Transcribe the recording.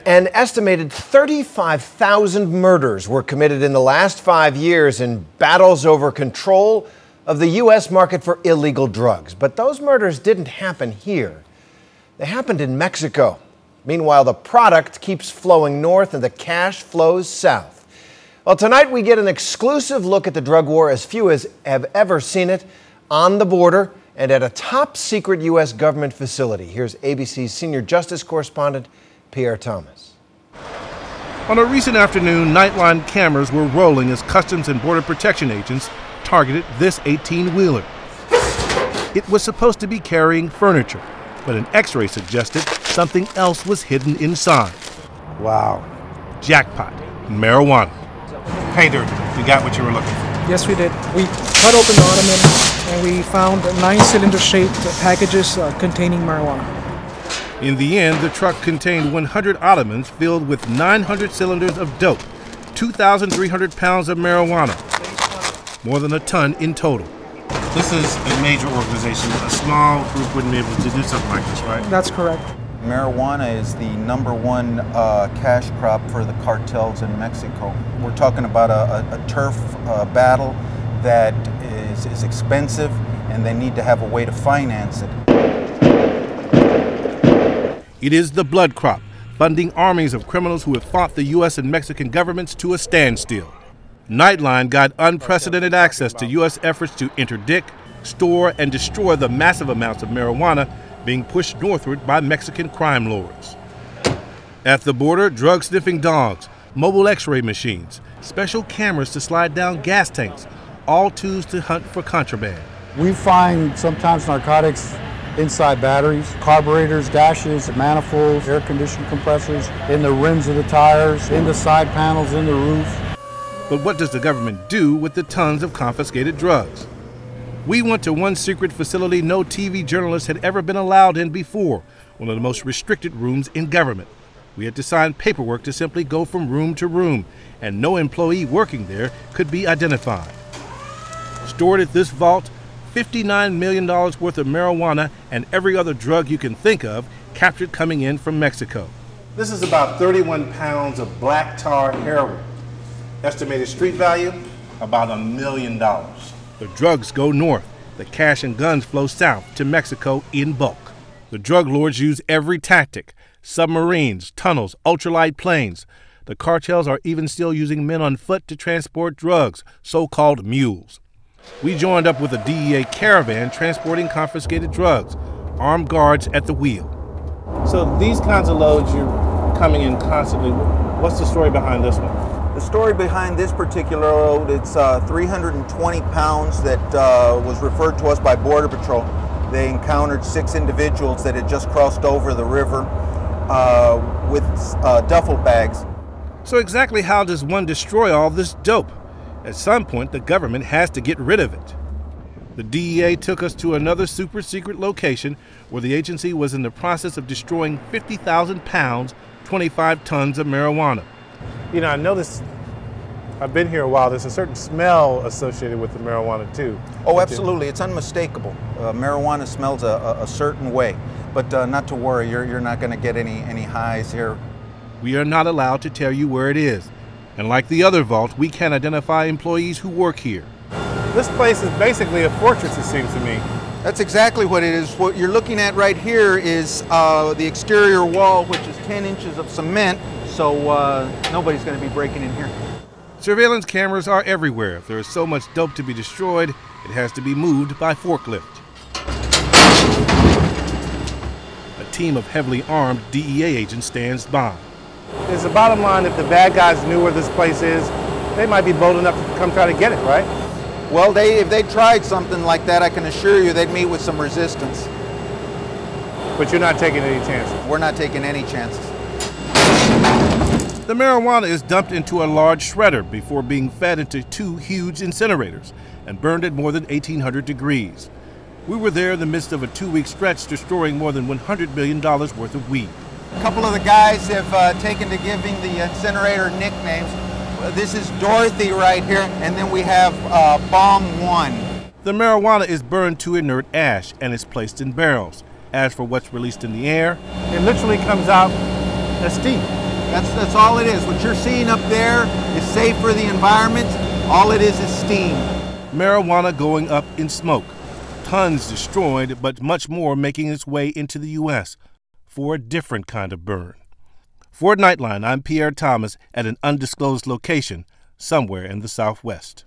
An estimated 35,000 murders were committed in the last 5 years in battles over control of the U.S. market for illegal drugs. But those murders didn't happen here. They happened in Mexico. Meanwhile, the product keeps flowing north and the cash flows south. Well, tonight we get an exclusive look at the drug war as few as have ever seen it on the border and at a top-secret U.S. government facility. Here's ABC's senior justice correspondent, Pierre Thomas. On a recent afternoon, Nightline cameras were rolling as Customs and Border Protection agents targeted this 18-wheeler. It was supposed to be carrying furniture, but an x-ray suggested something else was hidden inside. Wow. Jackpot. Marijuana. Hey there, you got what you were looking for? Yes, we did. We cut open the ottoman and we found 9 cylinder-shaped packages containing marijuana. In the end, the truck contained 100 ottomans filled with 900 cylinders of dope, 2,300 pounds of marijuana, more than a ton in total. This is a major organization. A small group wouldn't be able to do something like this, right? That's correct. Marijuana is the #1 cash crop for the cartels in Mexico. We're talking about a turf battle that is expensive, and they need to have a way to finance it. It is the blood crop, funding armies of criminals who have fought the U.S. and Mexican governments to a standstill. Nightline got unprecedented access to U.S. efforts to interdict, store, and destroy the massive amounts of marijuana being pushed northward by Mexican crime lords. At the border, drug-sniffing dogs, mobile x-ray machines, special cameras to slide down gas tanks, all tools to hunt for contraband. We find sometimes narcotics inside batteries, carburetors, dashes, manifolds, air conditioning compressors, in the rims of the tires, in the side panels, in the roof. But what does the government do with the tons of confiscated drugs? We went to one secret facility no TV journalist had ever been allowed in before, one of the most restricted rooms in government. We had to sign paperwork to simply go from room to room, and no employee working there could be identified. Stored at this vault, $59 million worth of marijuana and every other drug you can think of captured coming in from Mexico. This is about 31 pounds of black tar heroin. Estimated street value, about $1 million. The drugs go north. The cash and guns flow south to Mexico in bulk. The drug lords use every tactic: submarines, tunnels, ultralight planes. The cartels are even still using men on foot to transport drugs, so-called mules. We joined up with a DEA caravan transporting confiscated drugs, armed guards at the wheel. So these kinds of loads, you're coming in constantly. What's the story behind this one? The story behind this particular load, it's 320 pounds that was referred to us by Border Patrol. They encountered 6 individuals that had just crossed over the river with duffel bags. So exactly how does one destroy all this dope? At some point, the government has to get rid of it. The DEA took us to another super secret location where the agency was in the process of destroying 50,000 pounds, 25 tons of marijuana. You know, I noticed, I've been here a while, there's a certain smell associated with the marijuana too. Oh, absolutely, it's unmistakable. Marijuana smells a certain way, but not to worry, you're not going to get any highs here. We are not allowed to tell you where it is. And like the other vault, we can't identify employees who work here. This place is basically a fortress, it seems to me. That's exactly what it is. What you're looking at right here is the exterior wall, which is 10 inches of cement, so nobody's going to be breaking in here. Surveillance cameras are everywhere. If there is so much dope to be destroyed, it has to be moved by forklift. A team of heavily armed DEA agents stands by. There's a bottom line, if the bad guys knew where this place is, they might be bold enough to come try to get it, right? Well, if they tried something like that, I can assure you they'd meet with some resistance. But you're not taking any chances? We're not taking any chances. The marijuana is dumped into a large shredder before being fed into 2 huge incinerators and burned at more than 1,800 degrees. We were there in the midst of a 2-week stretch destroying more than $100 million worth of weed. A couple of the guys have taken to giving the incinerator nicknames. This is Dorothy right here, and then we have Bomb 1. The marijuana is burned to inert ash and is placed in barrels. As for what's released in the air, it literally comes out as steam. That's all it is. What you're seeing up there is safe for the environment. All it is steam. Marijuana going up in smoke. Tons destroyed, but much more making its way into the U.S. for a different kind of burn. For Nightline, I'm Pierre Thomas at an undisclosed location somewhere in the Southwest.